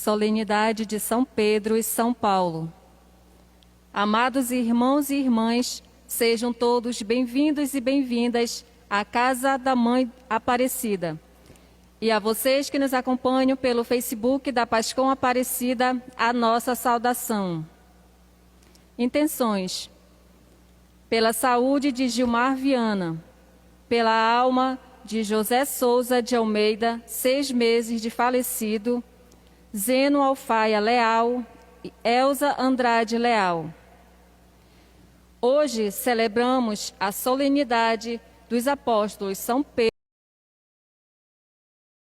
Solenidade de São Pedro e São Paulo. Amados irmãos e irmãs, sejam todos bem-vindos e bem-vindas à Casa da Mãe Aparecida. E a vocês que nos acompanham pelo Facebook da Pascom Aparecida, a nossa saudação. Intenções: pela saúde de Gilmar Viana, pela alma de José Souza de Almeida, 6 meses de falecido, Zeno Alfaia Leal e Elza Andrade Leal. Hoje celebramos a solenidade dos apóstolos São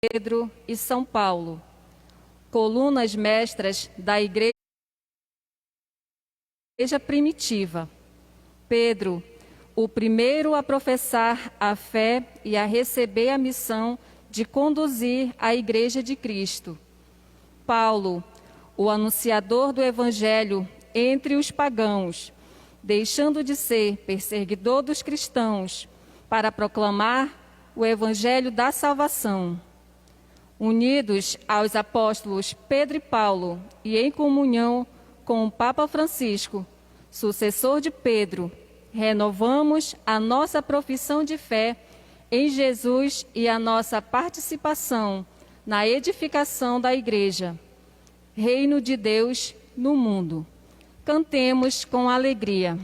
Pedro e São Paulo, colunas mestras da Igreja primitiva. Pedro, o primeiro a professar a fé e a receber a missão de conduzir a Igreja de Cristo. Paulo, o anunciador do Evangelho entre os pagãos, deixando de ser perseguidor dos cristãos para proclamar o Evangelho da salvação. Unidos aos apóstolos Pedro e Paulo e em comunhão com o Papa Francisco, sucessor de Pedro, renovamos a nossa profissão de fé em Jesus e a nossa participação na edificação da Igreja, Reino de Deus no mundo. Cantemos com alegria.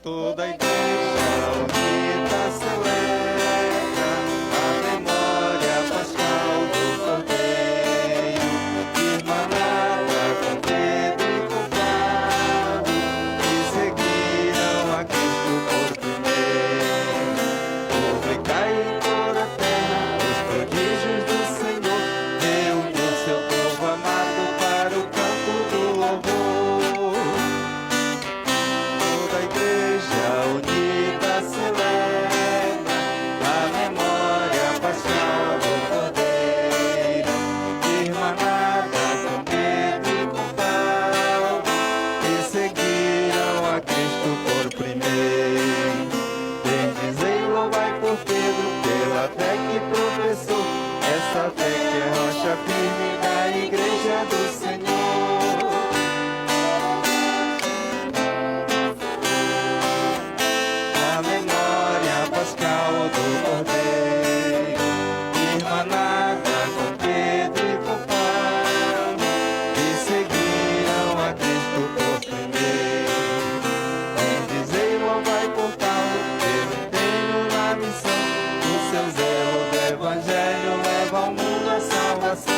Toda a igreja unida celebra a memória pascal do Cordeiro, irmanada com Pedro e com Paulo, que seguiram a Cristo por primeiro. Publicai em toda a terra os prodígios do Senhor, reuniu seu povo amado para o campo do louvor. Toda a igreja unida celebra a memória pascal do Cordeiro, irmanada com Pedro e com Paulo, que seguiram a Cristo por primeiro. Bendizei e louvai por Pedro, pela fé que professou, essa fé que é rocha firme da Igreja do Senhor. A memória pascal do Cordeiro, irmanada com Pedro e com Paulo, que seguiram a Cristo por primeiro. Bendizei e louvai por Paulo, pelo empenho na missão, o seu zelo do Evangelho leva ao mundo a salvação.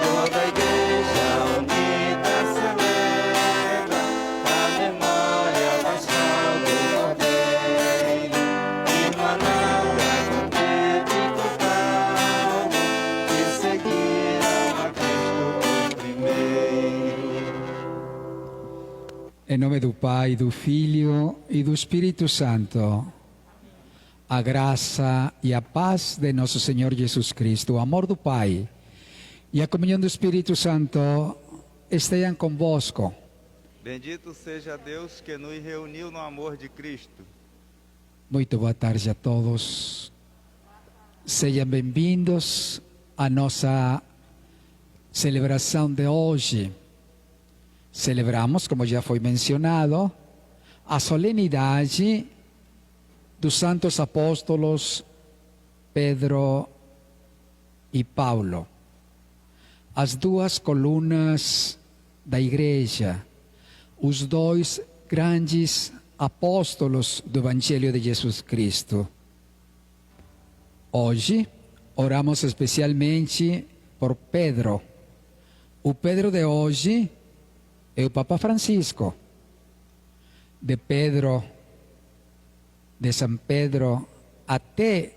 Toda a igreja unida celebra a memória pascal do Cordeiro, irmanada com Pedro e com Paulo, que seguiram a Cristo por primeiro. Em nome do Pai, do Filho e do Espírito Santo. A graça e a paz de nosso Senhor Jesus Cristo, o amor do Pai e a comunhão do Espírito Santo estejam convosco. Bendito seja Deus que nos reuniu no amor de Cristo. Muito boa tarde a todos. Sejam bem-vindos à nossa celebração de hoje. Celebramos, como já foi mencionado, a solenidade dos santos apóstolos Pedro e Paulo, as duas colunas da Igreja, os dois grandes apóstolos do Evangelho de Jesus Cristo. Hoje, oramos especialmente por Pedro. O Pedro de hoje é o Papa Francisco. De São Pedro até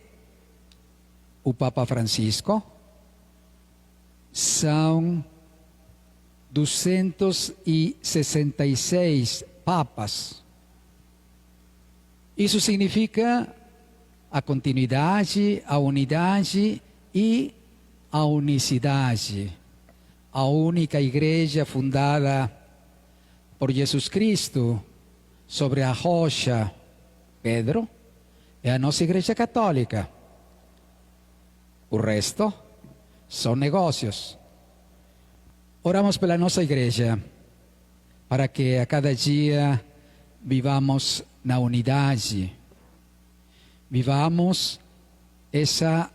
o Papa Francisco, são 266 papas. Isso significa a continuidade, a unidade e a unicidade. A única igreja fundada por Jesus Cristo, sobre a rocha Pedro é a nossa igreja católica. O resto são negócios. Oramos pela nossa igreja, para que a cada dia vivamos na unidade, vivamos essa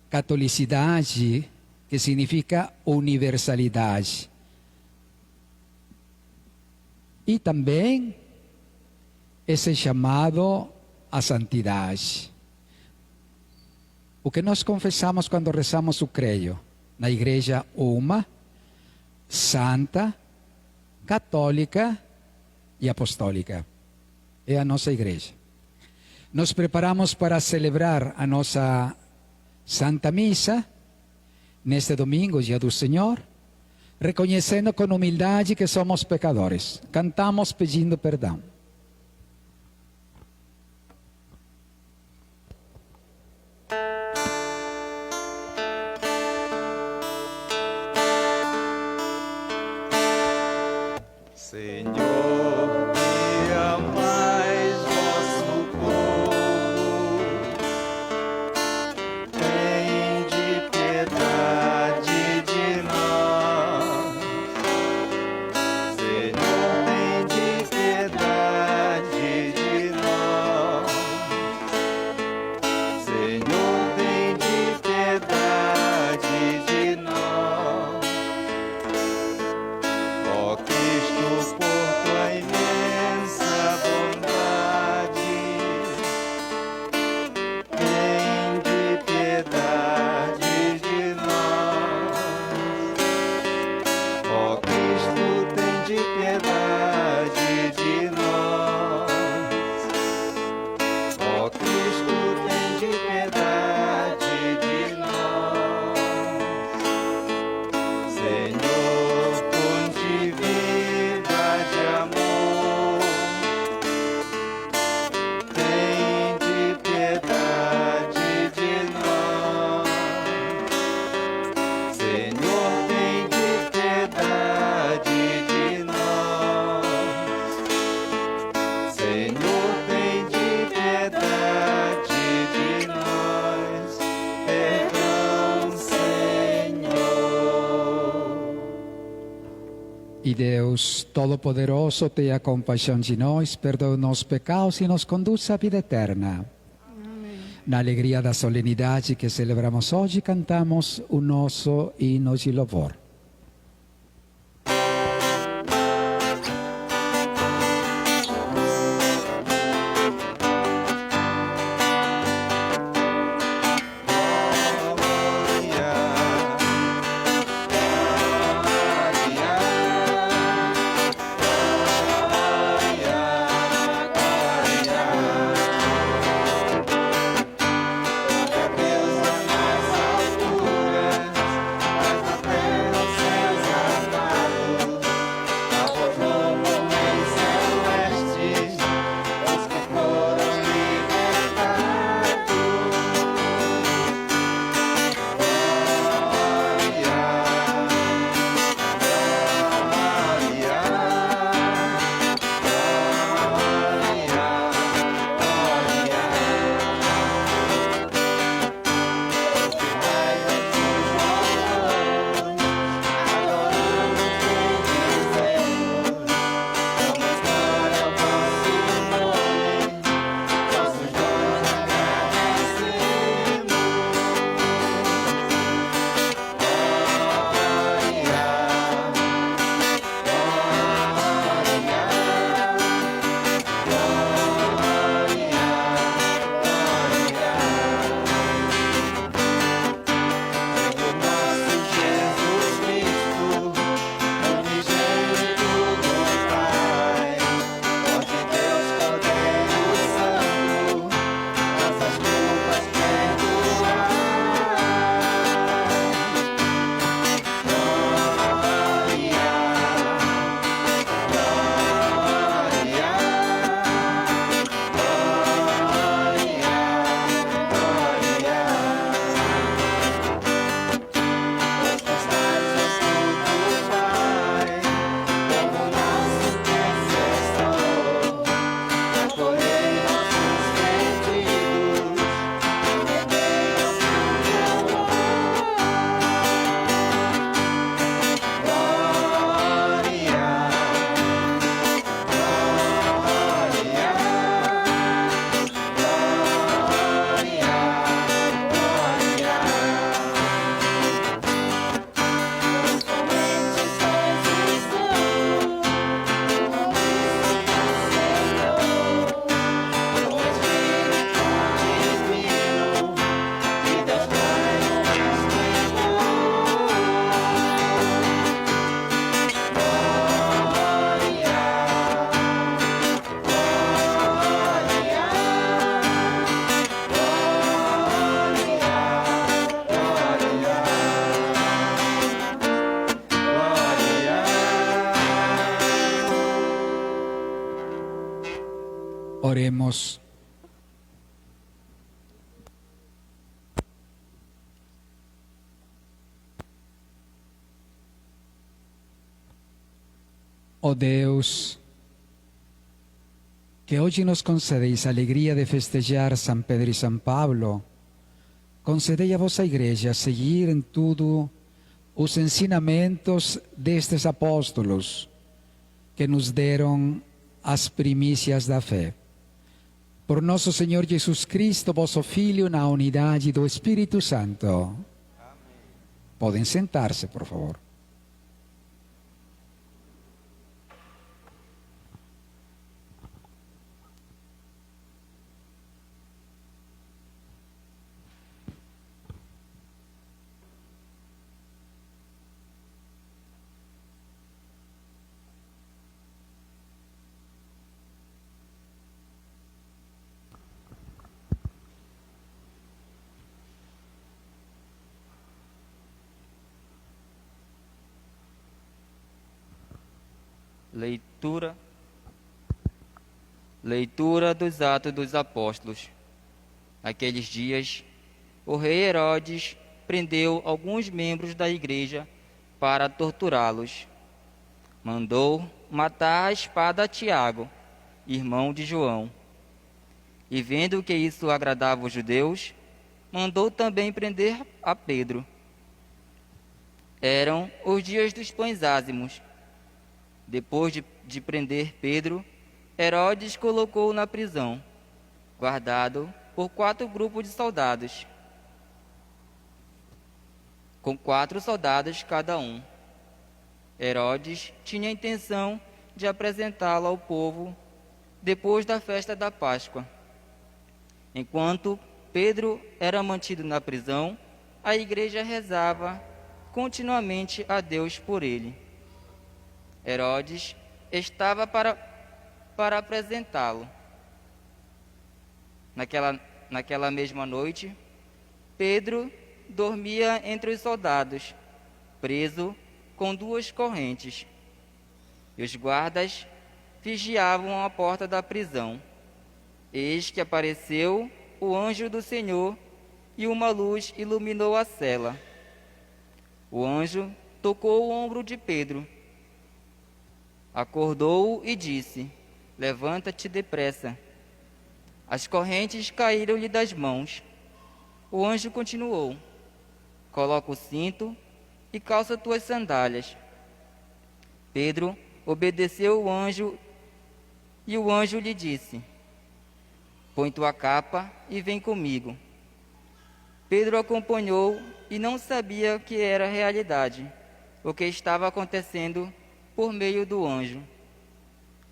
catolicidade que significa universalidade. E também esse chamado à santidade. O que nós confessamos quando rezamos o creio, na igreja uma, santa, católica e apostólica. É a nossa igreja. Nos preparamos para celebrar a nossa Santa Missa neste domingo, dia do Senhor, reconhecendo com humildade que somos pecadores. Cantamos pedindo perdão. Senhor, que amais vosso povo, tende piedade de nós. Senhor, tende piedade de nós. Senhor, tende piedade de nós. Ó Cristo, por tua imensa bondade, tende piedade de nós. Ó Cristo, tende piedade de nós. Ó Cristo, tende piedade de nós. Senhor, fonte viva de amor, tende piedade de nós. Senhor, tende piedade de nós. Senhor, tende piedade de nós. Perdão, Senhor. E Deus Todo-Poderoso tenha compaixão de nós, perdoe nossos pecados e nos conduz à vida eterna. Na alegria da solenidade que celebramos hoje, cantamos o nosso hino de louvor. Deus nas alturas, mas na terra Oremos. Oh Deus, que hoje nos concedeis a alegria de festejar São Pedro e São Pablo, concedei a vossa Igreja seguir em tudo os ensinamentos destes apóstolos que nos deram as primícias da fé. Por nosso Senhor Jesus Cristo, vosso Filho, na unidade do Espírito Santo. Amém. Podem sentar-se, por favor. Leitura dos Atos dos Apóstolos. Naqueles dias, o rei Herodes prendeu alguns membros da igreja para torturá-los. Mandou matar à espada Tiago, irmão de João. E vendo que isso agradava os judeus, mandou também prender a Pedro. Eram os dias dos pães ázimos. Depois de prender Pedro, Herodes colocou-o na prisão, guardado por 4 grupos de soldados, com 4 soldados cada um. Herodes tinha a intenção de apresentá-lo ao povo depois da festa da Páscoa. Enquanto Pedro era mantido na prisão, a igreja rezava continuamente a Deus por ele. Herodes estava para apresentá-lo. Naquela mesma noite, Pedro dormia entre os soldados, preso com 2 correntes. E os guardas vigiavam a porta da prisão. Eis que apareceu o anjo do Senhor e uma luz iluminou a cela. O anjo tocou o ombro de Pedro, acordou-o e disse: levanta-te depressa. As correntes caíram-lhe das mãos. O anjo continuou: coloca o cinto e calça tuas sandálias. Pedro obedeceu o anjo e o anjo lhe disse: põe tua capa e vem comigo. Pedro acompanhou e não sabia que era realidade o que estava acontecendo por meio do anjo,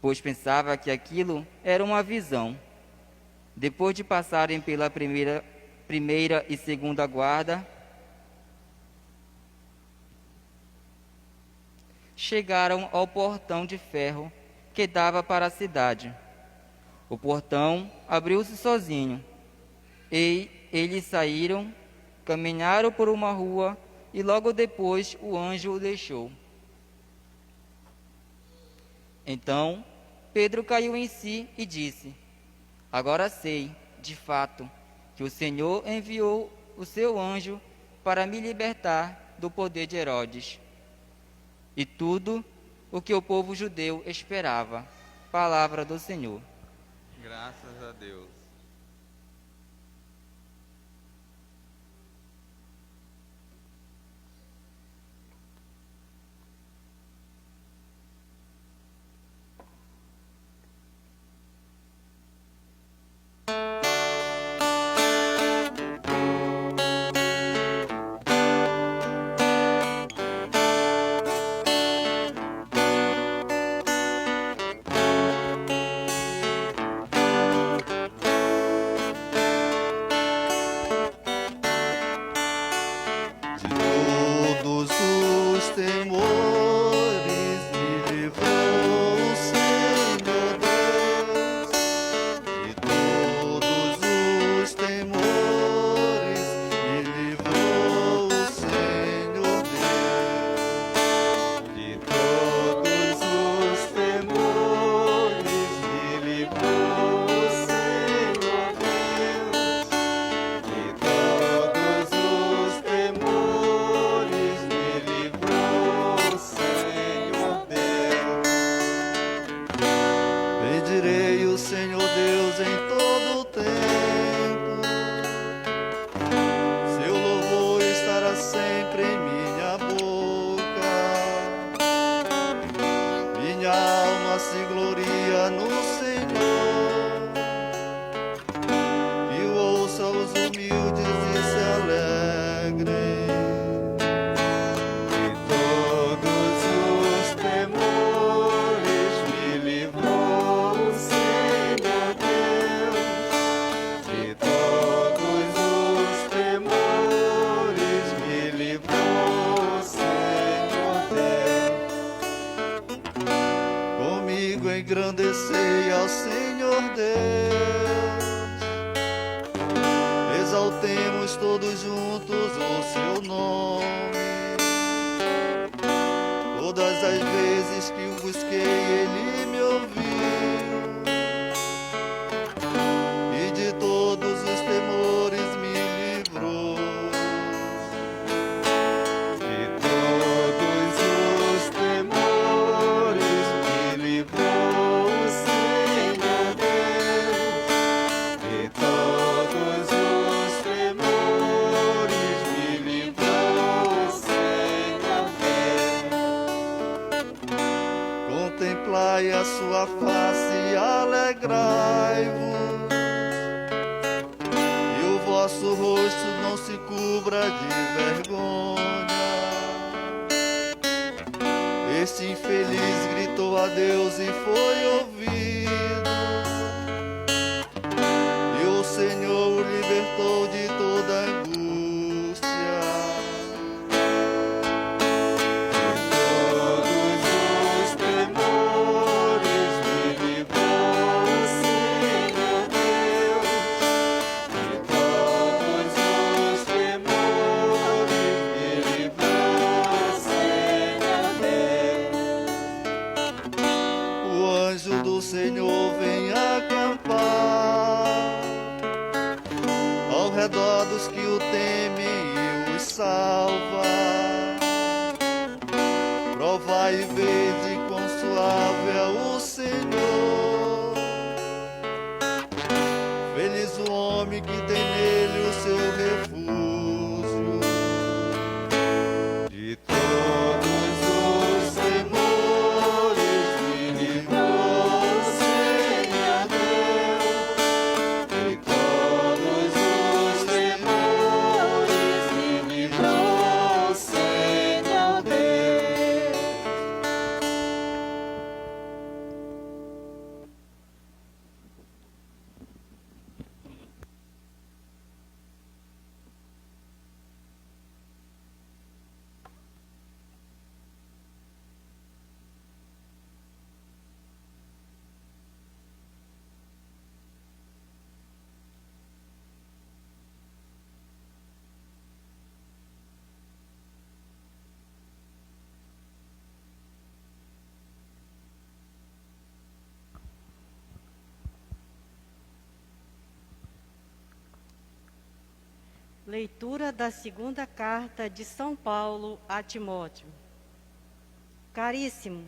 pois pensava que aquilo era uma visão. Depois de passarem pela primeira e segunda guarda, chegaram ao portão de ferro que dava para a cidade. O portão abriu-se sozinho, e eles saíram, caminharam por uma rua, e logo depois o anjo o deixou. Então Pedro caiu em si e disse: agora sei, de fato, que o Senhor enviou o seu anjo para me libertar do poder de Herodes. E tudo o que o povo judeu esperava. Palavra do Senhor. Graças a Deus. Engrandecei ao Senhor Deus, exaltemos todos juntos o seu nome. Todas as vezes que o busquei, ele me ouviu, e de todos os temores me livrou. De todos os temores me livrou o Senhor Deus. De todos os temores me livrou o Senhor Deus. Contemplai a sua face e alegrai-vos, e o vosso rosto não se cubra de vergonha. Este infeliz gritou a Deus e foi ouvido, e o Senhor o libertou de toda angústia. O Senhor vem acampar ao redor dos que o temem e os salva. Provai e vede quão suave é o Senhor. Feliz o homem que tem nele o seu refúgio. De todos os temores me livrou o Senhor Deus. De todos os temores me livrou o Senhor Deus. Leitura da segunda carta de São Paulo a Timóteo. Caríssimo,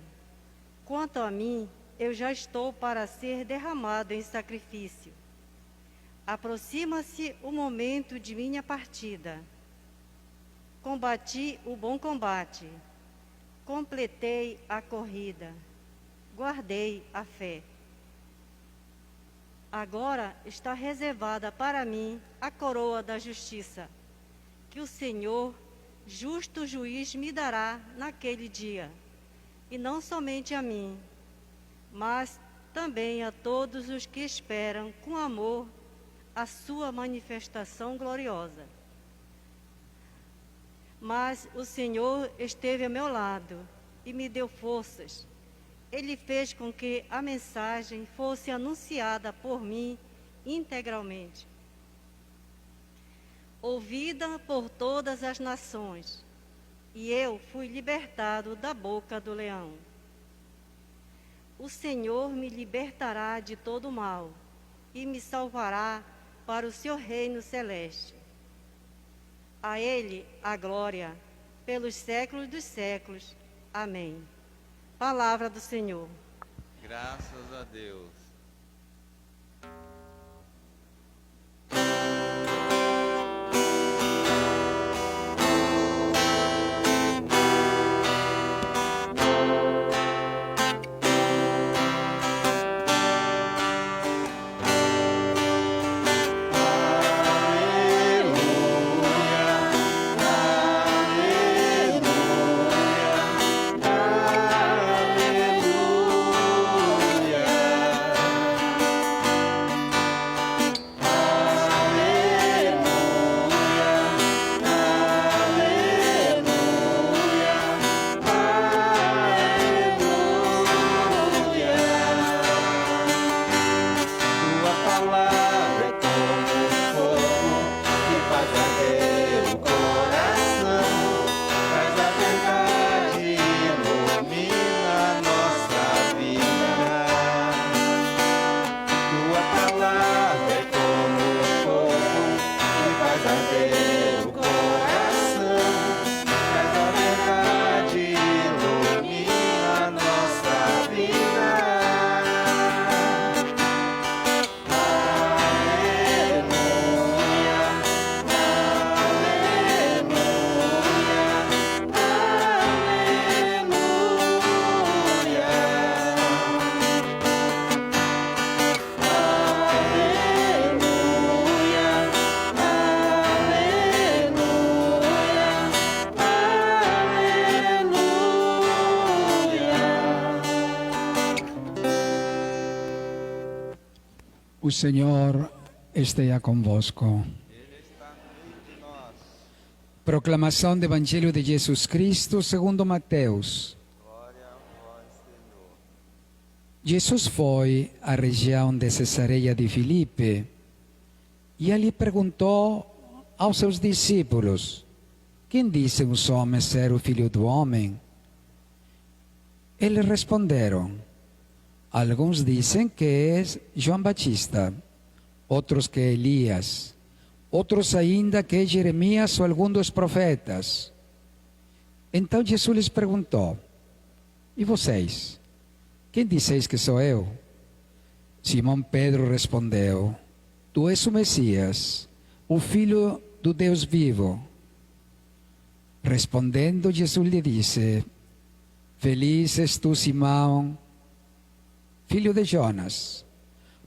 quanto a mim, eu já estou para ser derramado em sacrifício. Aproxima-se o momento de minha partida. Combati o bom combate, completei a corrida, guardei a fé. Agora está reservada para mim a coroa da justiça, que o Senhor, justo juiz, me dará naquele dia, e não somente a mim, mas também a todos os que esperam com amor a sua manifestação gloriosa. Mas o Senhor esteve ao meu lado e me deu forças. Ele fez com que a mensagem fosse anunciada por mim integralmente, ouvida por todas as nações, e eu fui libertado da boca do leão. O Senhor me libertará de todo mal e me salvará para o seu reino celeste. A Ele a glória pelos séculos dos séculos. Amém. Palavra do Senhor. Graças a Deus. Aleluia. O Senhor esteja convosco. Proclamação do Evangelho de Jesus Cristo segundo Mateus. Jesus foi à região de Cesareia de Filipe e ali perguntou aos seus discípulos: quem dizem os homens ser o Filho do Homem? Eles responderam: alguns dizem que é João Batista, outros que é Elias, outros ainda que é Jeremias ou algum dos profetas. Então Jesus lhes perguntou: e vocês? Quem disseis que sou eu? Simão Pedro respondeu: tu és o Messias, o Filho do Deus vivo. Respondendo, Jesus lhe disse: feliz és tu, Simão, filho de Jonas,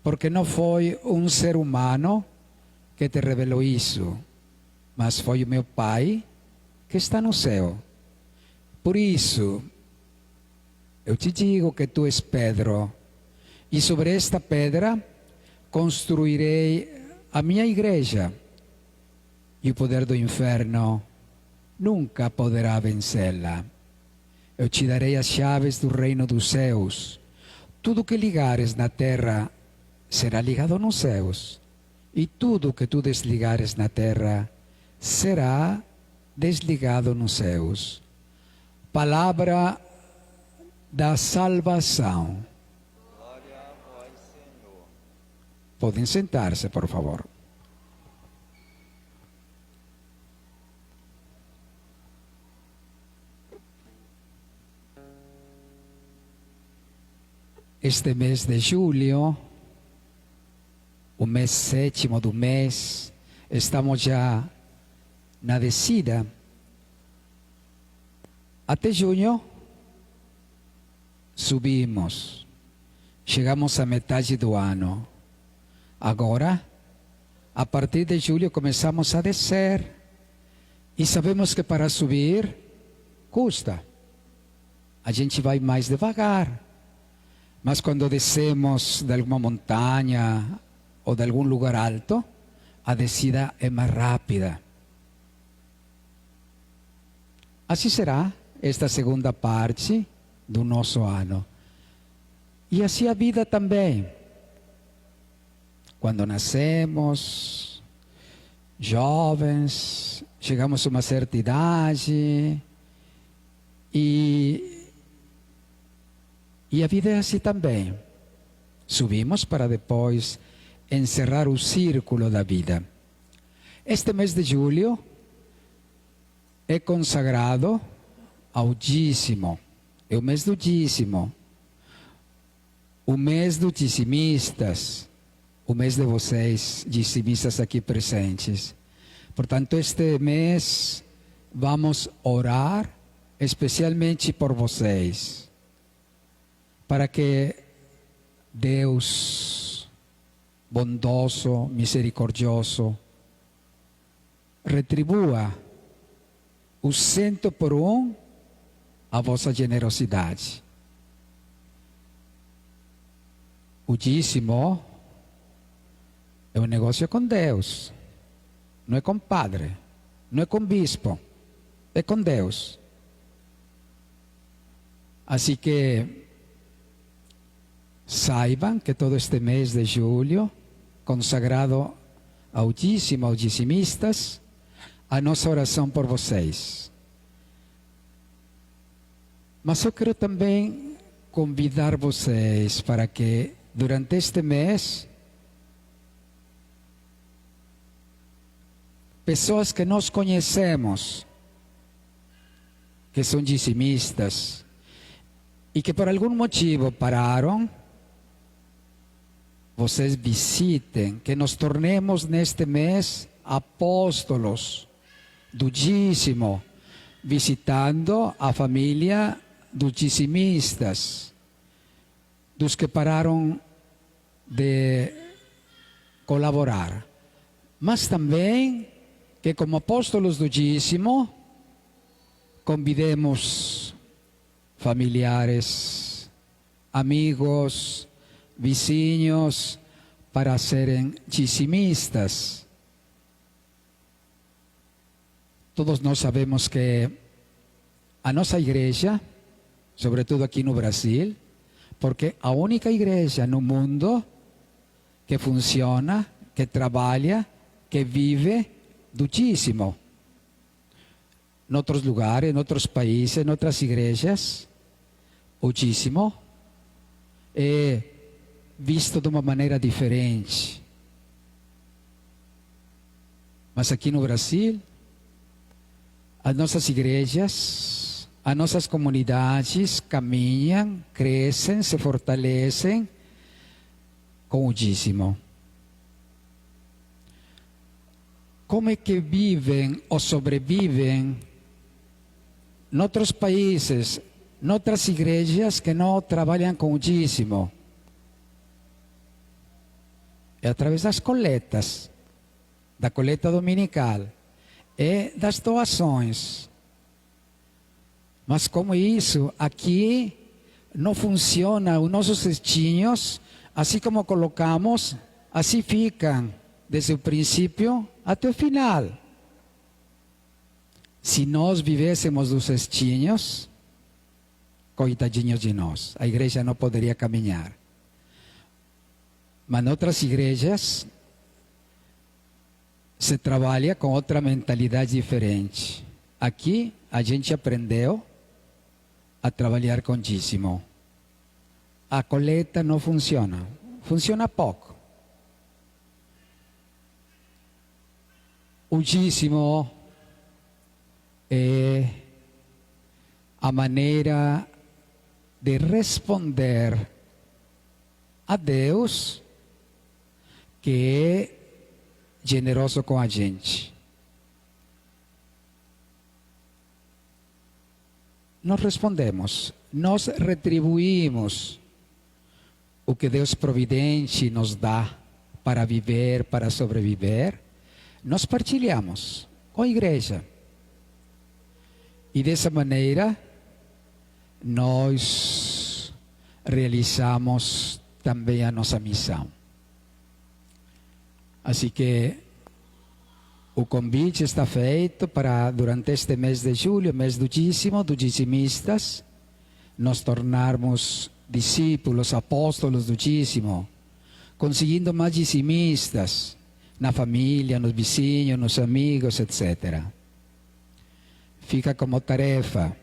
porque não foi um ser humano que te revelou isso, mas foi o meu Pai que está no céu. Por isso, eu te digo que tu és Pedro, e sobre esta pedra construirei a minha igreja, e o poder do inferno nunca poderá vencê-la. Eu te darei as chaves do reino dos céus. Tudo que ligares na terra será ligado nos céus, e tudo que tu desligares na terra será desligado nos céus. Palavra da salvação. Glória a vós, Senhor. Podem sentar-se, por favor. Este mês de julho, o mês 7º do mês, estamos já na descida. Até junho, subimos, chegamos à metade do ano. Agora, a partir de julho, começamos a descer. E sabemos que para subir, custa. A gente vai mais devagar. Mas quando descemos de alguma montanha ou de algum lugar alto, a descida é mais rápida. Assim será esta segunda parte do nosso ano. E assim a vida também. Quando nascemos, jovens, chegamos a uma certa idade e a vida é assim também. Subimos para depois encerrar o círculo da vida. Este mês de julho é consagrado ao dízimo. É o mês do dízimo. O mês dos dizimistas. O mês de vocês, dizimistas aqui presentes. Portanto, este mês vamos orar especialmente por vocês, para que Deus, bondoso, misericordioso, retribua o 100% a vossa generosidade. O dízimo é um negócio com Deus, não é com padre, não é com bispo, é com Deus. Assim que saibam que todo este mês de julho, consagrado ao dízimo, aos dizimistas, a nossa oração por vocês. Mas eu quero também convidar vocês para que durante este mês, pessoas que nós conhecemos, que são dizimistas, e que por algum motivo pararam, vocês visitem, que nos tornemos neste mês apóstolos do dízimo, visitando a família dos dizimistas, dos que pararam de colaborar. Mas também que como apóstolos do dízimo, convidemos familiares, amigos, vizinhos, para serem dizimistas. Todos nós sabemos que a nossa igreja, sobretudo aqui no Brasil, porque a única igreja no mundo que funciona, que trabalha, que vive do dízimo. Em outros lugares, em outros países, em outras igrejas, o dízimo é visto de uma maneira diferente. Mas aqui no Brasil, as nossas igrejas, as nossas comunidades caminham, crescem, se fortalecem com o dízimo. Como é que vivem ou sobrevivem em outros países, em outras igrejas que não trabalham com o dízimo? É através das coletas, da coleta dominical, é das doações. Mas como isso aqui não funciona, os nossos cestinhos, assim como colocamos, assim ficam, desde o princípio até o final. Se nós vivêssemos dos cestinhos, coitadinhos de nós, a igreja não poderia caminhar. Mas em outras igrejas se trabalha com outra mentalidade diferente. Aqui a gente aprendeu a trabalhar com dízimo. A coleta não funciona, funciona pouco. O dízimo é a maneira de responder a Deus, que é generoso com a gente. Nós respondemos, nós retribuímos o que Deus providente nos dá para viver, para sobreviver. Nós partilhamos com a igreja. E dessa maneira, nós realizamos também a nossa missão. Assim que o convite está feito para, durante este mês de julho, mês do dízimo, dos dizimistas, nos tornarmos discípulos, apóstolos do dízimo, conseguindo mais dizimistas na família, nos vizinhos, nos amigos, etc. Fica como tarefa,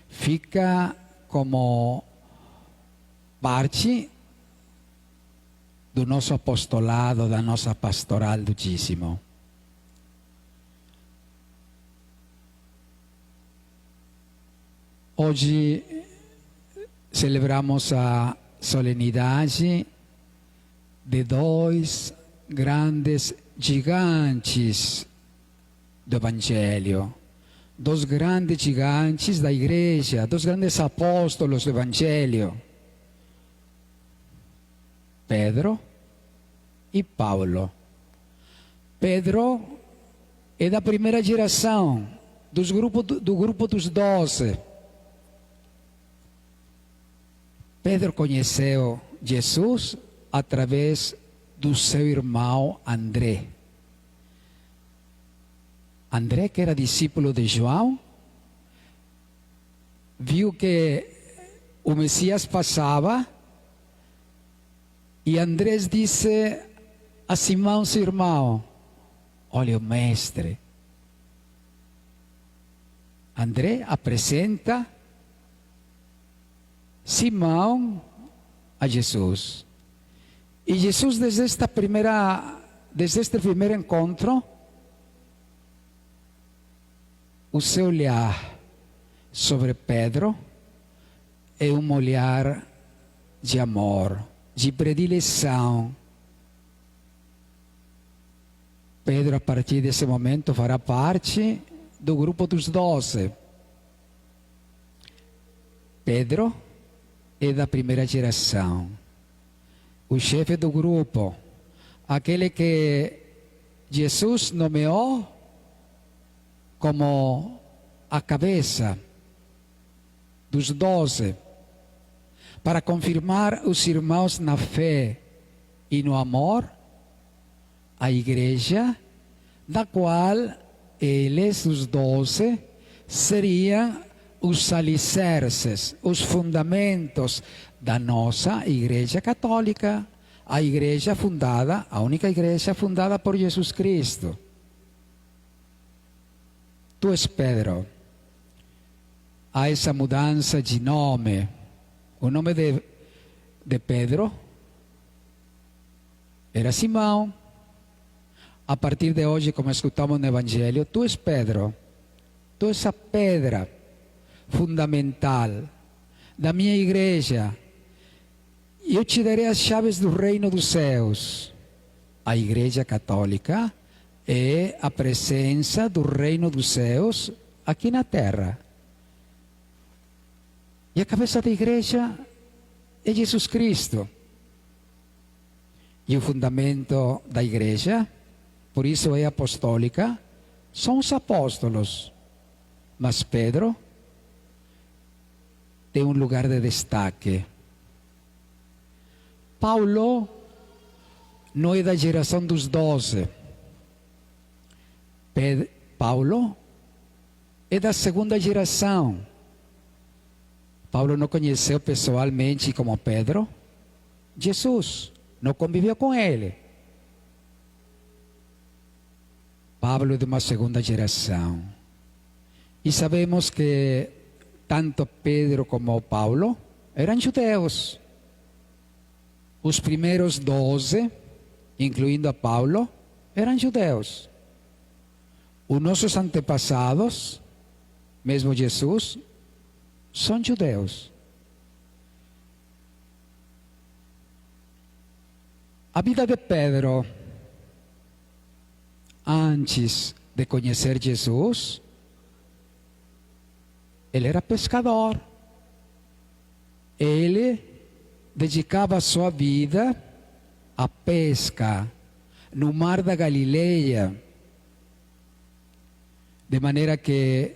fica como parte do nosso apostolado, da nossa pastoral do dízimo. Hoje celebramos a solenidade de dois grandes gigantes do Evangelho, dos grandes gigantes da igreja, dos grandes apóstolos do Evangelho, Pedro e Paulo. Pedro é da primeira geração, do grupo dos 12. Pedro conheceu Jesus através do seu irmão André. André, que era discípulo de João, viu que o Messias passava e André disse a Simão, seu irmão: olha o mestre. André apresenta Simão a Jesus. E Jesus, desde este primeiro encontro, o seu olhar sobre Pedro é um olhar de amor, de predileção. Pedro, a partir desse momento, fará parte do grupo dos 12. Pedro é da primeira geração, o chefe do grupo, aquele que Jesus nomeou como a cabeça dos 12, para confirmar os irmãos na fé, e no amor a igreja, da qual eles, os 12, seriam os alicerces, os fundamentos da nossa Igreja Católica, a igreja fundada, a única igreja fundada por Jesus Cristo. Tu és Pedro. Há essa mudança de nome. O nome de Pedro era Simão. A partir de hoje, como escutamos no Evangelho, tu és Pedro. Tu és a pedra fundamental da minha igreja. E eu te darei as chaves do reino dos céus. A Igreja Católica é a presença do reino dos céus aqui na terra. E a cabeça da igreja é Jesus Cristo. E o fundamento da igreja, por isso é apostólica, são os apóstolos. Mas Pedro tem um lugar de destaque. Paulo não é da geração dos 12. Paulo é da segunda geração. Paulo não conheceu pessoalmente, como Pedro, Jesus. Não conviveu com ele. Paulo é de uma segunda geração. E sabemos que tanto Pedro como Paulo eram judeus. Os primeiros 12, incluindo a Paulo, eram judeus. Os nossos antepassados, mesmo Jesus, são judeus. A vida de Pedro, antes de conhecer Jesus, ele era pescador. Ele dedicava sua vida à pesca no mar da Galileia, de maneira que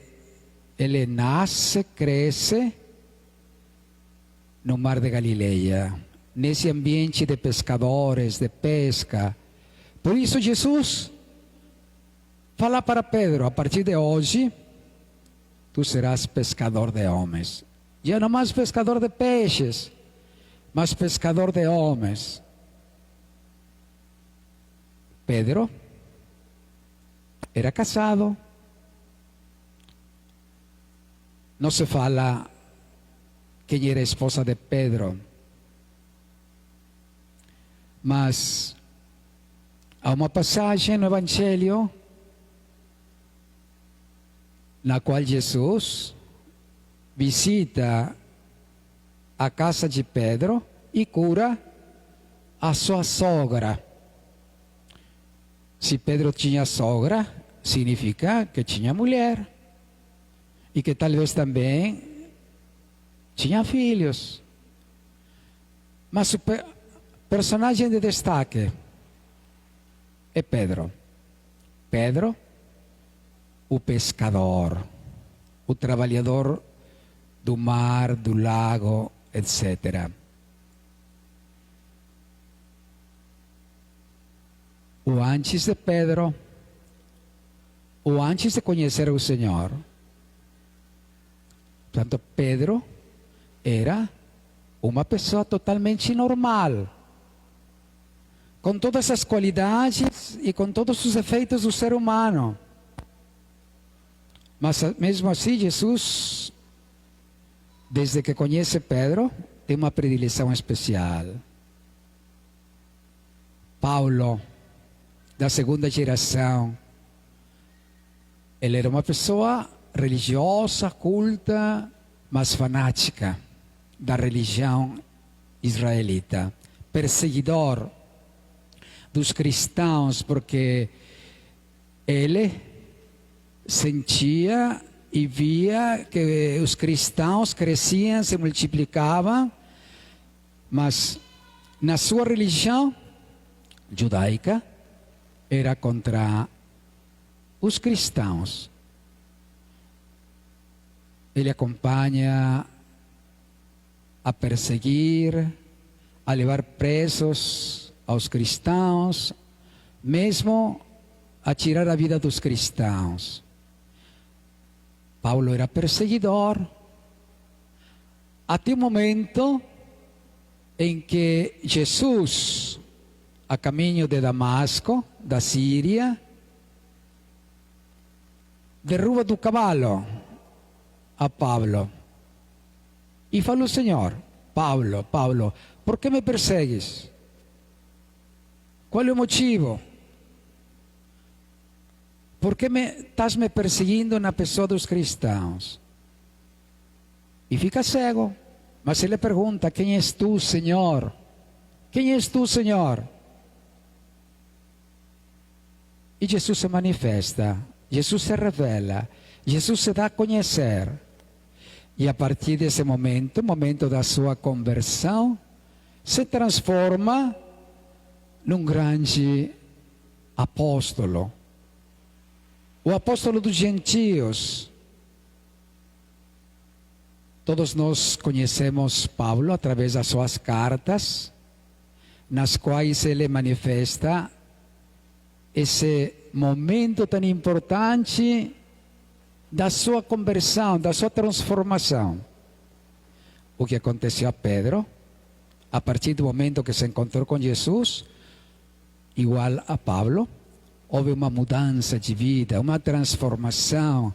ele nasce, cresce no mar da Galileia, nesse ambiente de pescadores, de pesca. Por isso Jesus fala para Pedro: a partir de hoje, tu serás pescador de homens. Já não mais pescador de peixes, mas pescador de homens. Pedro era casado. Não se fala quem era a esposa de Pedro. Mas há uma passagem no Evangelho na qual Jesus visita a casa de Pedro e cura a sua sogra. Se Pedro tinha sogra, significa que tinha mulher. E que talvez também tinha filhos. Mas o personagem de destaque é Pedro. Pedro, o pescador, o trabalhador do mar, do lago, etc. O antes de Pedro, o antes de conhecer o Senhor. Portanto, Pedro era uma pessoa totalmente normal, com todas as qualidades e com todos os efeitos do ser humano. Mas mesmo assim, Jesus, desde que conhece Pedro, tem uma predileção especial. Paulo, da segunda geração, ele era uma pessoa religiosa, culta, mas fanática da religião israelita. Perseguidor dos cristãos, porque ele sentia e via que os cristãos cresciam, se multiplicavam, mas na sua religião judaica era contra os cristãos. Ele acompanha a perseguir, a levar presos aos cristãos, mesmo a tirar a vida dos cristãos. Paulo era perseguidor, até o momento em que Jesus, a caminho de Damasco, da Síria, derruba do cavalo a Pablo. E falou: Senhor, Paulo, Paulo, por que me persegues? Qual é o motivo? Por que estás me perseguindo na pessoa dos cristãos? E fica cego. Mas ele pergunta: quem és tu, Senhor? Quem és tu, Senhor? E Jesus se manifesta, Jesus se revela, Jesus se dá a conhecer. E a partir desse momento, o momento da sua conversão, se transforma num grande apóstolo. O apóstolo dos gentios. Todos nós conhecemos Paulo através das suas cartas, nas quais ele manifesta esse momento tão importante da sua conversão, da sua transformação. O que aconteceu a Pedro, a partir do momento que se encontrou com Jesus, igual a Paulo, houve uma mudança de vida, uma transformação.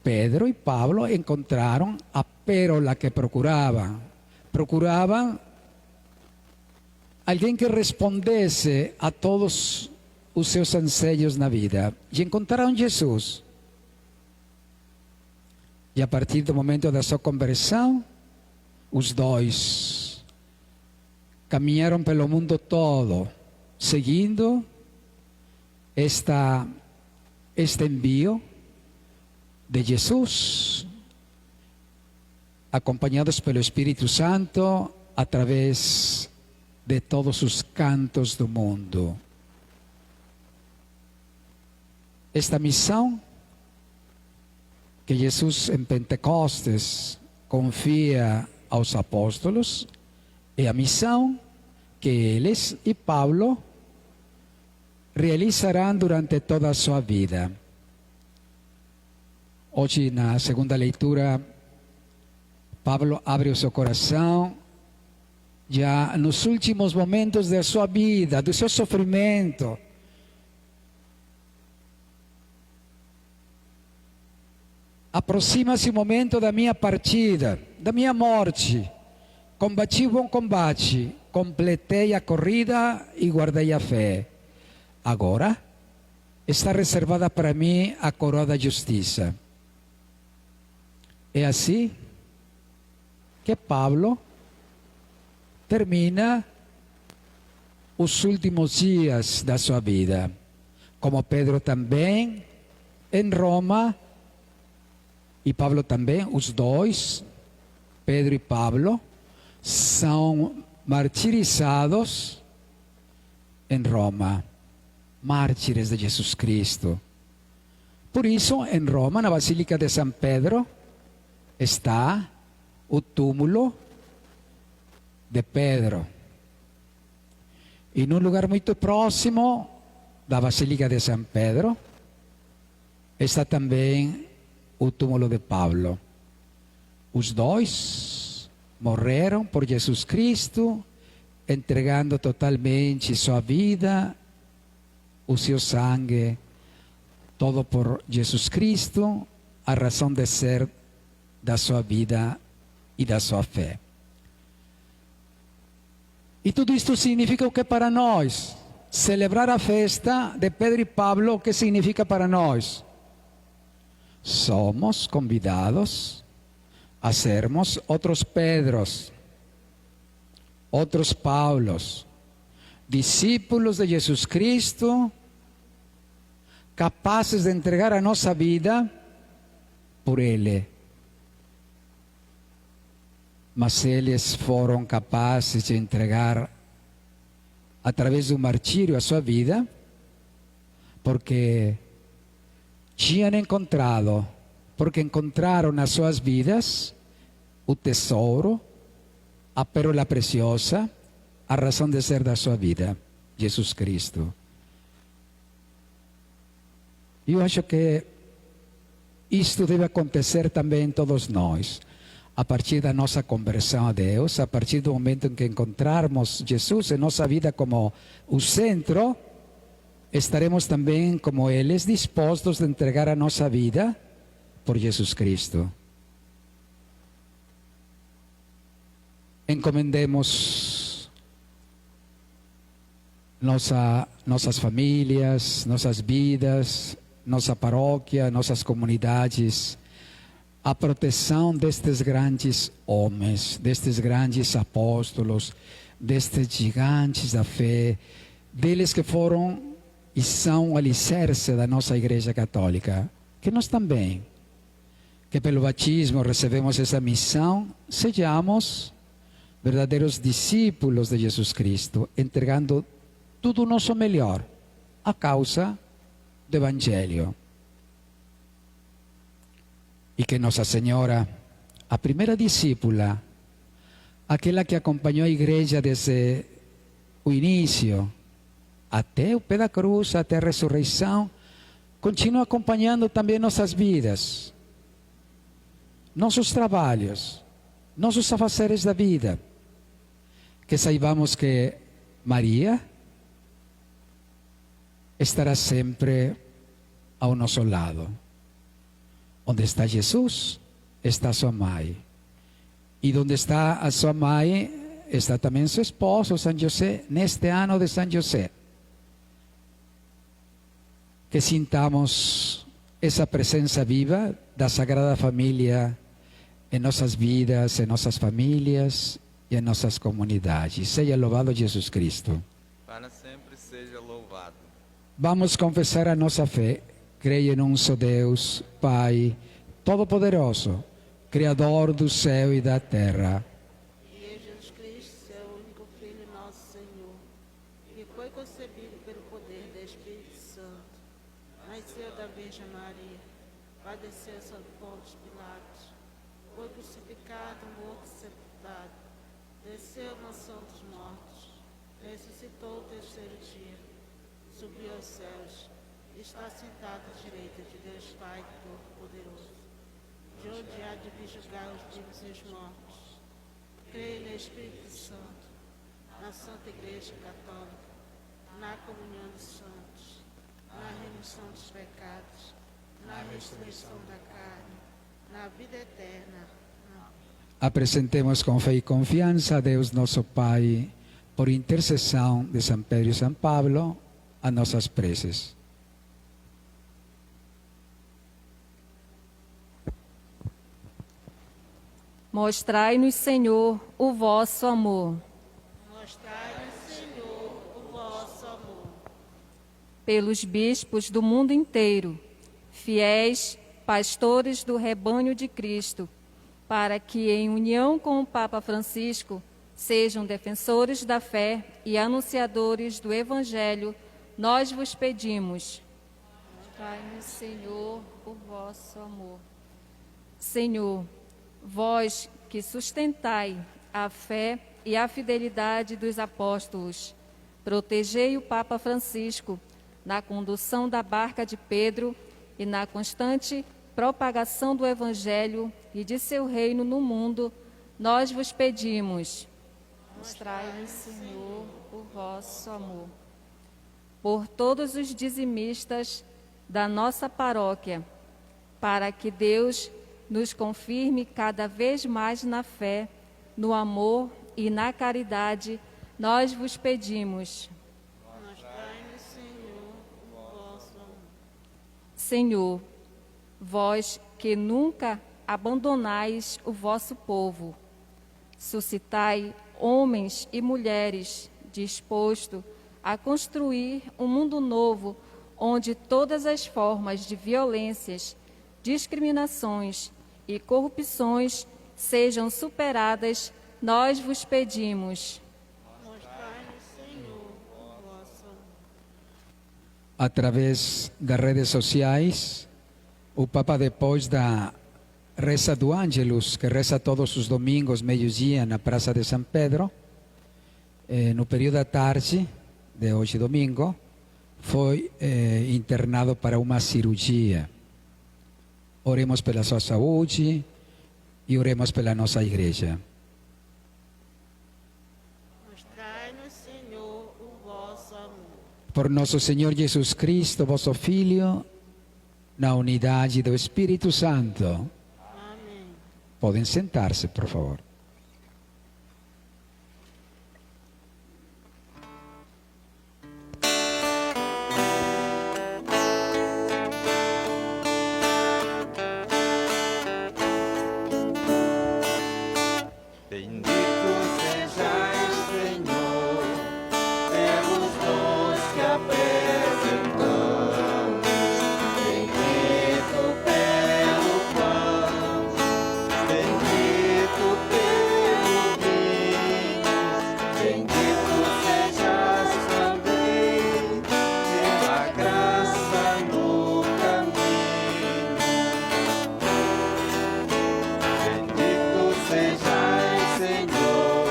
Pedro e Paulo encontraram a pérola que procuravam. Procuravam alguém que respondesse a todos os seus anseios na vida. E encontraram Jesus. E a partir do momento da sua conversão, os dois caminharam pelo mundo todo, seguindo este envio de Jesus, acompanhados pelo Espírito Santo, através de todos os cantos do mundo. Esta missão que Jesus em Pentecostes confia aos apóstolos é a missão que eles e Paulo realizarão durante toda a sua vida. Hoje, na segunda leitura, Paulo abre o seu coração já nos últimos momentos da sua vida, do seu sofrimento. Aproxima-se o momento da minha partida, da minha morte. Combati o bom combate, completei a corrida e guardei a fé. Agora está reservada para mim a coroa da justiça. É assim que Paulo termina os últimos dias da sua vida. Como Pedro também, em Roma, e Paulo também, os dois, Pedro e Paulo, são martirizados em Roma. Mártires de Jesus Cristo. Por isso, em Roma, na Basílica de São Pedro, está o túmulo de Pedro. E num lugar muito próximo da Basílica de São Pedro, está também o túmulo de Paulo. Os dois morreram por Jesus Cristo, entregando totalmente sua vida, o seu sangue, todo por Jesus Cristo, a razão de ser da sua vida e da sua fé. E tudo isto significa o que para nós? Celebrar a festa de Pedro e Paulo, o que significa para nós? Somos convidados a sermos outros Pedros, outros Paulos, discípulos de Jesus Cristo, capazes de entregar a nossa vida por Ele. Mas eles foram capazes de entregar, através do martírio, a sua vida, porque tinham encontrado, porque encontraram nas suas vidas o tesouro, a pérola preciosa, a razão de ser da sua vida. Jesus Cristo. Eu acho que isto deve acontecer também em todos nós, a partir da nossa conversão a Deus, a partir do momento em que encontrarmos Jesus em nossa vida como o centro, estaremos também, como eles, dispostos a entregar a nossa vida por Jesus Cristo. Encomendemos nossas famílias, nossas vidas, nossa paróquia, nossas comunidades, a proteção destes grandes homens, destes grandes apóstolos, destes gigantes da fé, deles que foram e são o alicerce da nossa Igreja Católica, que nós também, que pelo batismo recebemos essa missão, sejamos verdadeiros discípulos de Jesus Cristo, entregando tudo o nosso melhor à causa do Evangelho. E que Nossa Senhora, a primeira discípula, aquela que acompanhou a igreja desde o início, até o pé da cruz, até a ressurreição, continue acompanhando também nossas vidas, nossos trabalhos, nossos afazeres da vida. Que saibamos que Maria estará sempre ao nosso lado. Onde está Jesus, está sua mãe. E onde está a sua mãe, está também seu esposo, São José, neste ano de São José. Que sintamos essa presença viva da Sagrada Família em nossas vidas, em nossas famílias e em nossas comunidades. Seja louvado Jesus Cristo. Para sempre seja louvado. Vamos confessar a nossa fé. Creio em um só Deus, Pai, Todo-Poderoso, Criador do céu e da terra. E Jesus Cristo, seu único Filho, nosso Senhor, que foi concebido pelo poder do Espírito Santo, nasceu da Virgem Maria, padeceu sob Pôncio Pilatos, foi crucificado, morto e sepultado, desceu à mansão dos mortos, ressuscitou o terceiro dia, subiu aos céus, está sentado à direita de Deus Pai Todo-Poderoso, de onde há de vir julgar os vivos e os mortos. Creio no Espírito Santo, na Santa Igreja Católica, na comunhão dos santos, na remissão dos pecados, na ressurreição da carne, na vida eterna. Apresentemos com fé e confiança a Deus nosso Pai, por intercessão de São Pedro e São Pablo, a nossas preces. Mostrai-nos, Senhor, o vosso amor. Mostrai-nos, Senhor, o vosso amor. Pelos bispos do mundo inteiro, fiéis pastores do rebanho de Cristo, para que, em união com o Papa Francisco, sejam defensores da fé e anunciadores do Evangelho, nós vos pedimos. Mostrai-nos, Senhor, o vosso amor. Senhor, vós que sustentai a fé e a fidelidade dos apóstolos, protegei o Papa Francisco na condução da barca de Pedro e na constante propagação do Evangelho e de seu reino no mundo, nós vos pedimos. Mostrai-nos, Senhor, o vosso amor. Por todos os dizimistas da nossa paróquia, para que Deus nos confirme cada vez mais na fé, no amor e na caridade, nós vos pedimos. Mostrai-nos, Senhor, o vosso amor. Senhor, vós que nunca abandonais o vosso povo, suscitai homens e mulheres dispostos a construir um mundo novo, onde todas as formas de violências, discriminações e corrupções sejam superadas, nós vos pedimos. Mostrai-nos, Senhor, o vosso amor. Através das redes sociais, o Papa, depois da reza do Ângelus, que reza todos os domingos, meio-dia, na Praça de São Pedro, no período da tarde, de hoje domingo, foi internado para uma cirurgia. Oremos pela sua saúde e oremos pela nossa igreja. Mostrai-nos, Senhor, o vosso amor. Por nosso Senhor Jesus Cristo, vosso Filho, na unidade do Espírito Santo. Amém. Podem sentar-se, por favor. Bendito sejais, Senhor, pelos dons que apresentamos. Bendito pelo pão, bendito pelo vinho, bendito sejas também pela graça no caminho. Bendito sejais, Senhor,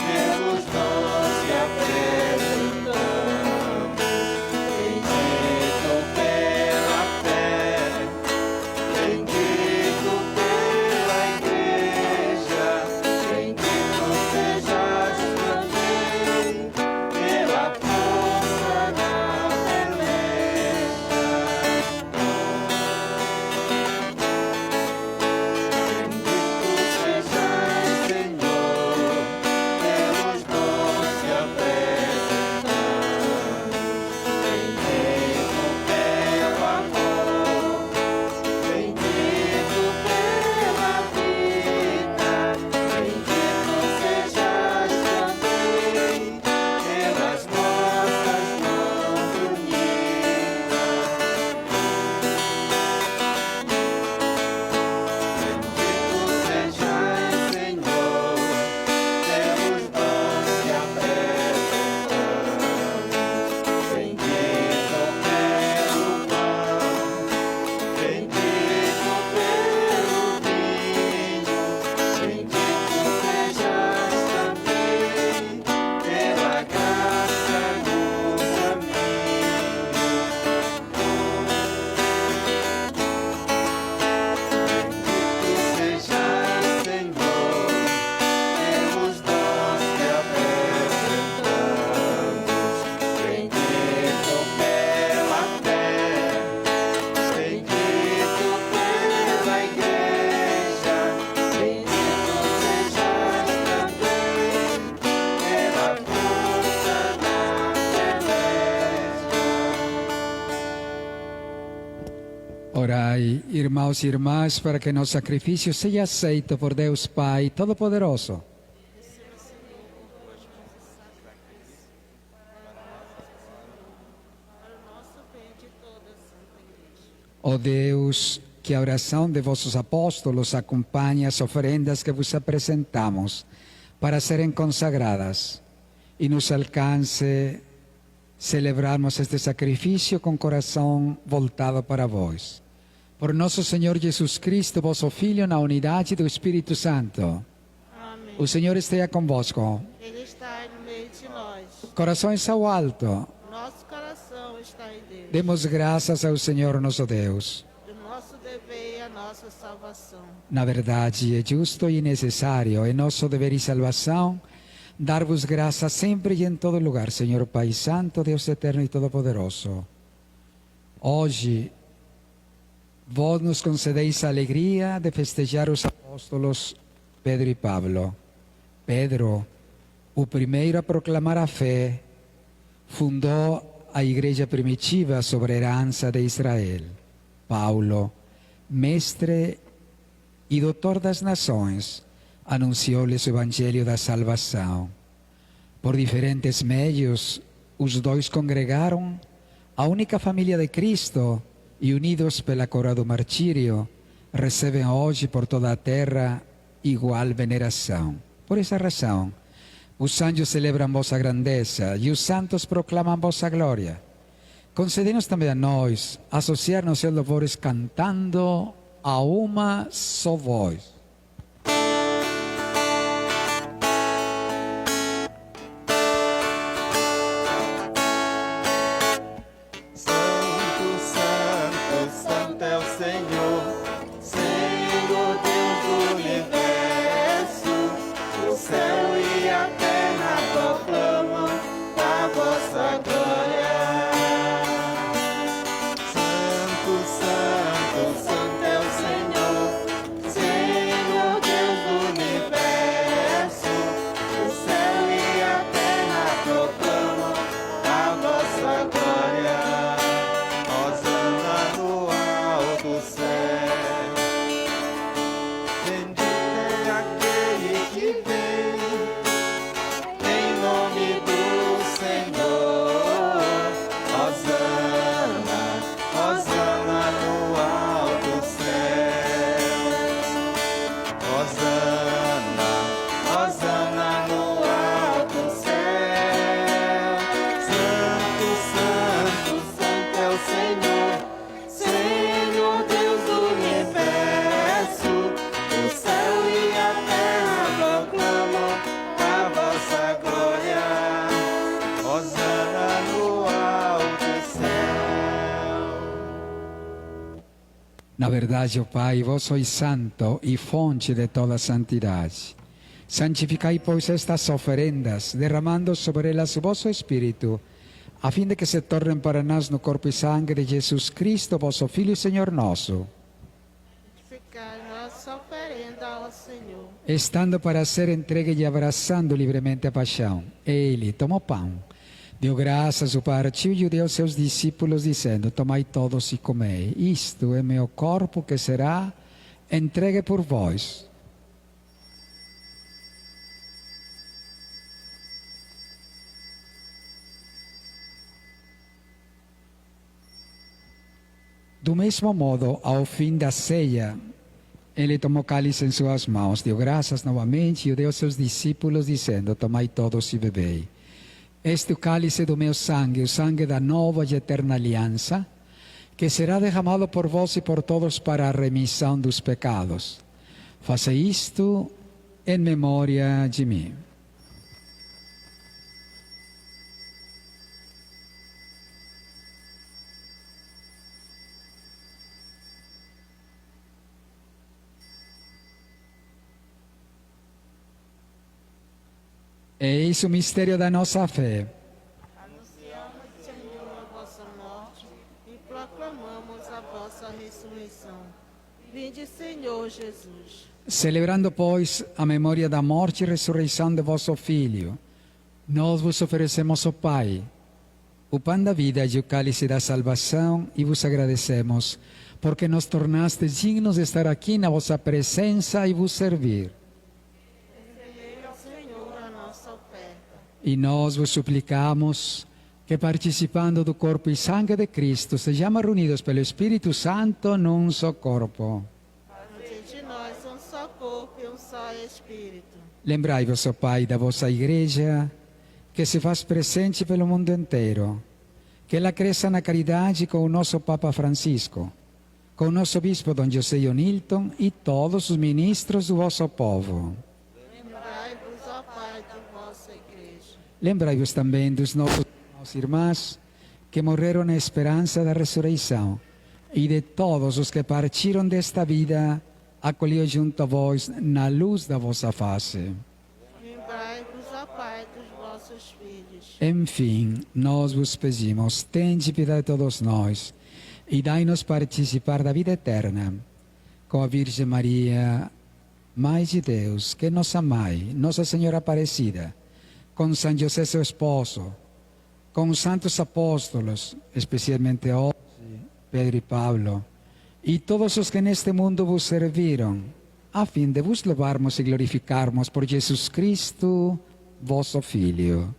pelos dons que apresentamos. Bendito pela fé, bendito pela igreja, bendito sejas também pela força da peleja. Bendito sejais, Senhor, pelos dons que apresentamos. Bendito pelo amor, bendito pela vida, bendito sejas também pelas nossas mãos unidas. Bendito sejais, Senhor, pelos dons que apresentamos. Bendito pelo pão, bendito pelo vinho, bendito sejas também pela graça no caminho. Bendito sejais, Senhor, pelos dons que apresentamos. Bendito pela fé, bendito pela igreja, bendito sejas também pela força da peleja. Orai, irmãos e irmãs, para que nosso sacrifício seja aceito por Deus Pai Todo-Poderoso. Para o nosso bem de toda a Santa Igreja. Ó Deus, que a oração de vossos apóstolos acompanhe as oferendas que vos apresentamos para serem consagradas e nos alcance celebrarmos este sacrifício com coração voltado para vós. Por nosso Senhor Jesus Cristo, vosso Filho, na unidade do Espírito Santo. Amém. O Senhor esteja convosco. Ele está no meio de nós. Corações ao alto. Nosso coração está em Deus. Demos graças ao Senhor nosso Deus. Do nosso dever e a nossa salvação. Na verdade, é justo e necessário, é nosso dever e salvação, dar-vos graça sempre e em todo lugar, Senhor Pai Santo, Deus eterno e todo-poderoso. Hoje, vós nos concedeis a alegria de festejar os apóstolos Pedro e Pablo. Pedro, o primeiro a proclamar a fé, fundou a igreja primitiva sobre a herança de Israel. Paulo, mestre e doutor das nações, anunciou-lhes o evangelho da salvação. Por diferentes meios, os dois congregaram a única família de Cristo e, unidos pela coroa do martírio, recebem hoje por toda a terra igual veneração. Por essa razão, os anjos celebram vossa grandeza e os santos proclamam vossa glória. Concedei-nos também a nós associar-nos aos louvores cantando a uma só voz. vem. Em nome do Senhor, Hosana, Hosana no alto céu. Hosana, Hosana no alto céu. Santo, santo, santo é o Senhor, Senhor Deus do universo. O céu e a terra proclamam a vossa glória. Hosana no alto céu. Na verdade, ó Pai, vós sois santo e fonte de toda santidade. Santificai, pois, estas oferendas, derramando sobre elas o vosso Espírito, a fim de que se tornem para nós no corpo e sangue de Jesus Cristo, vosso Filho e Senhor nosso, Santificai nossa oferenda ao Senhor. estando para ser entregue e abraçando livremente a paixão. Ele tomou pão, deu graças, o partiu e o deu aos seus discípulos, dizendo: Tomai todos e comei, isto é meu corpo que será entregue por vós. Do mesmo modo, ao fim da ceia, ele tomou cálice em suas mãos, deu graças novamente e o deu aos seus discípulos, dizendo: Tomai todos e bebei. Este é o cálice do meu sangue, o sangue da nova e eterna aliança, que será derramado por vós e por todos para a remissão dos pecados. Faça isto em memória de mim. Eis o mistério da nossa fé. Anunciamos, Senhor, a vossa morte e proclamamos a vossa ressurreição. Vinde, Senhor Jesus. Celebrando, pois, a memória da morte e ressurreição de vosso Filho, nós vos oferecemos, ó Pai, o pão da vida e o cálice da salvação, e vos agradecemos, porque nos tornastes dignos de estar aqui na vossa presença e vos servir. Senhor, a nossa oferta. E nós vos suplicamos que, participando do corpo e sangue de Cristo, sejamos reunidos pelo Espírito Santo num só corpo. Faze de nós um só corpo e um só Espírito. Lembrai-vos, ó Pai, da vossa Igreja, que se faz presente pelo mundo inteiro, que ela cresça na caridade com o nosso Papa Francisco, com o nosso Bispo Dom José Nilton e todos os ministros do vosso povo. Lembrai-vos, ó Pai, de vossa Igreja. Lembrai-vos também dos nossos irmãos e irmãs que morreram na esperança da ressurreição e de todos os que partiram desta vida, acolhidos junto a vós na luz da vossa face. Lembrai-vos, ó Pai, dos vossos filhos. Enfim, nós vos pedimos, tende piedade de todos nós e dai-nos participar da vida eterna. Com a Virgem Maria, Mãe de Deus, que nossa Mãe, Nossa Senhora Aparecida, com São José, seu esposo, com os santos apóstolos, especialmente hoje, Pedro e Pablo, e todos os que neste mundo vos serviram, a fim de vos louvarmos e glorificarmos por Jesus Cristo, vosso Filho.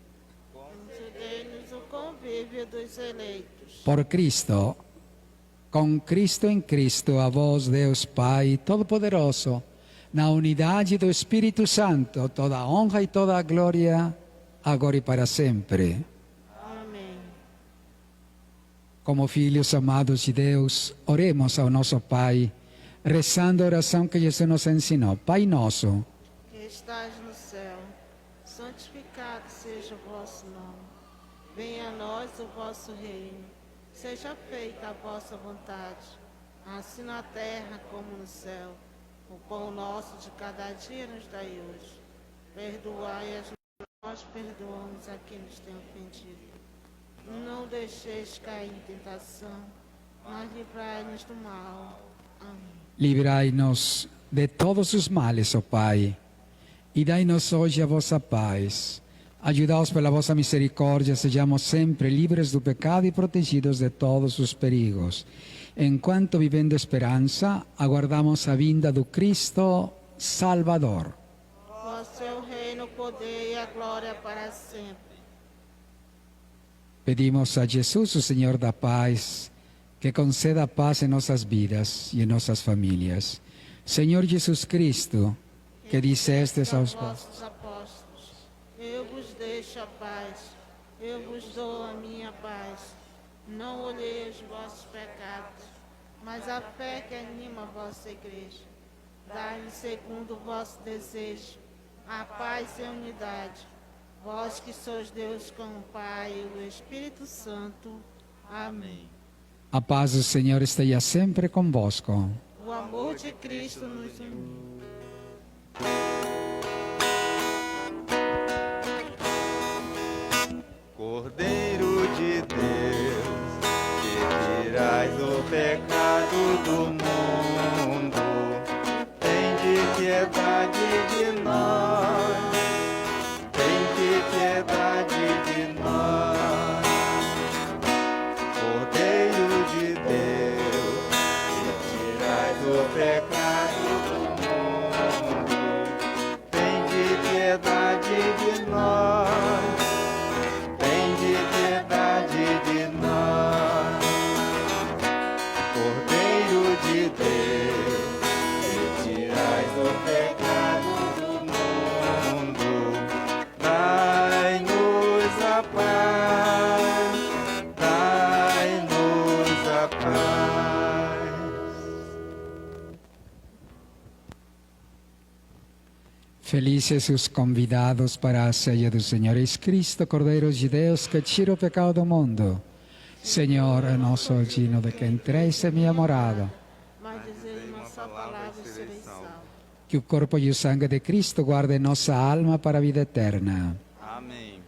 Concedei-nos o convívio dos eleitos. Por Cristo, com Cristo em Cristo, a vós, Deus Pai Todo-Poderoso, na unidade do Espírito Santo, toda a honra e toda a glória, agora e para sempre. Amém. Como filhos amados de Deus, oremos ao nosso Pai, rezando a oração que Jesus nos ensinou. Pai nosso, Que estás no céu, santificado seja o vosso nome. Venha a nós o vosso reino. Seja feita a vossa vontade, assim na terra como no céu. O pão nosso de cada dia nos dai hoje. Perdoai as nós perdoamos a quem nos tem ofendido. Não deixeis cair em tentação, mas livrai-nos do mal. Amém. livrai-nos de todos os males, ó Pai, e dai-nos hoje a vossa paz. Ajudaos pela vossa misericórdia, sejamos sempre livres do pecado e protegidos de todos os perigos. Enquanto, vivendo esperança, aguardamos a vinda do Cristo Salvador. Vós seu reino, o poder e a glória para sempre. Pedimos a Jesús, o Señor da paz, que conceda paz en nuestras vidas y en nuestras familias. Señor Jesús Cristo, que dissestes aos vossos apóstolos: eu vos deixo a paz, eu vos dou a minha paz. Não olhei os vossos pecados, mas a fé que anima a vossa igreja. Dai-lhe segundo o vosso desejo a paz e a unidade. Vós que sois Deus com o Pai e o Espírito Santo. Amém. A paz do Senhor esteja sempre convosco. O amor de Cristo nos uniu. Cordeiro de Deus, que tirais o pecado do mundo, tende piedade de nós, tende piedade de nós. Cordeiro de Deus, que tirais o pecado do mundo, tende piedade de nós. Felizes os convidados para a ceia do Senhor. És Cristo, Cordeiro de Deus, que tira o pecado do mundo. Senhor, não sou digno de que entreis em minha morada. Mas dizei uma só palavra e sereis salvos. Que o corpo e o sangue de Cristo guardem nossa alma para a vida eterna. Amém.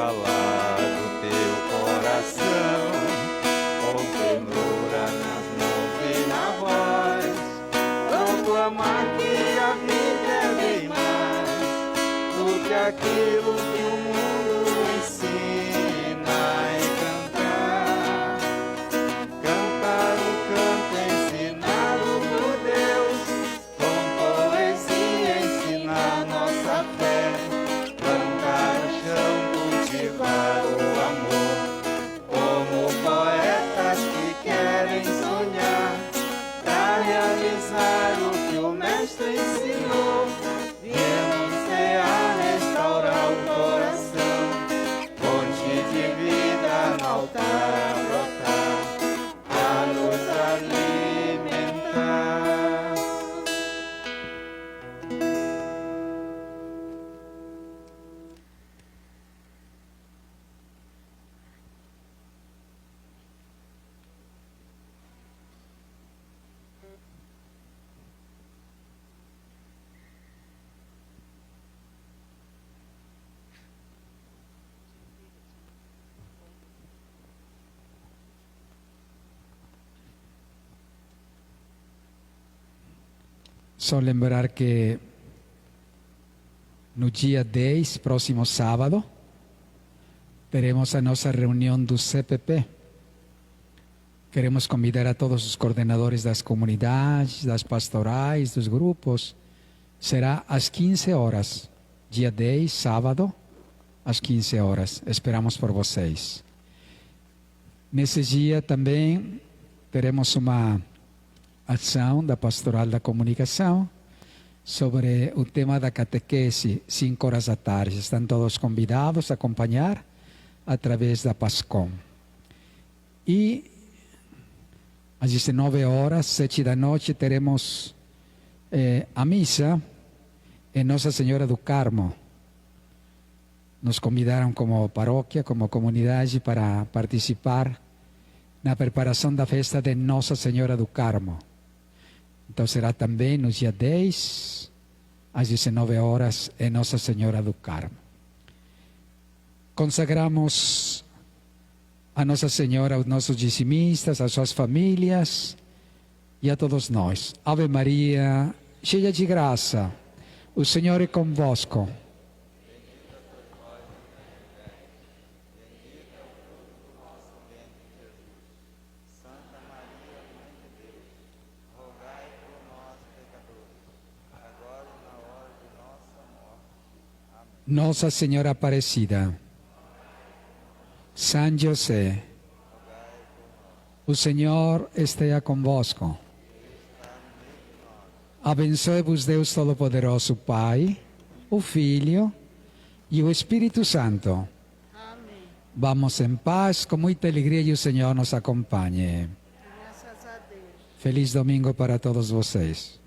Falar Só lembrar que no dia 10, próximo sábado, teremos a nossa reunião do CPP. Queremos convidar a todos os coordenadores das comunidades, das pastorais, dos grupos. Será às 15 horas, dia 10, sábado, às 15 horas. Esperamos por vocês. Nesse dia também teremos uma ação da Pastoral da Comunicação sobre o tema da catequese, 5 horas da tarde. Estão todos convidados a acompanhar através da PASCOM. E às 19 horas, 7 da noite, teremos a missa em Nossa Senhora do Carmo. Nos convidaram como paróquia, como comunidade, para participar na preparação da festa de Nossa Senhora do Carmo. Então será também no dia 10, às 19 horas, em Nossa Senhora do Carmo. Consagramos a Nossa Senhora, aos nossos dizimistas, às suas famílias e a todos nós. Ave Maria, cheia de graça, o Senhor é convosco. Nossa Senhora Aparecida, São José, o Senhor esteja convosco. Abençoe-vos Deus Todo-Poderoso, Pai, o Filho e o Espírito Santo. Amém. Vamos em paz, com muita alegria, e o Senhor nos acompanhe. Graças a Deus. Feliz domingo para todos vocês.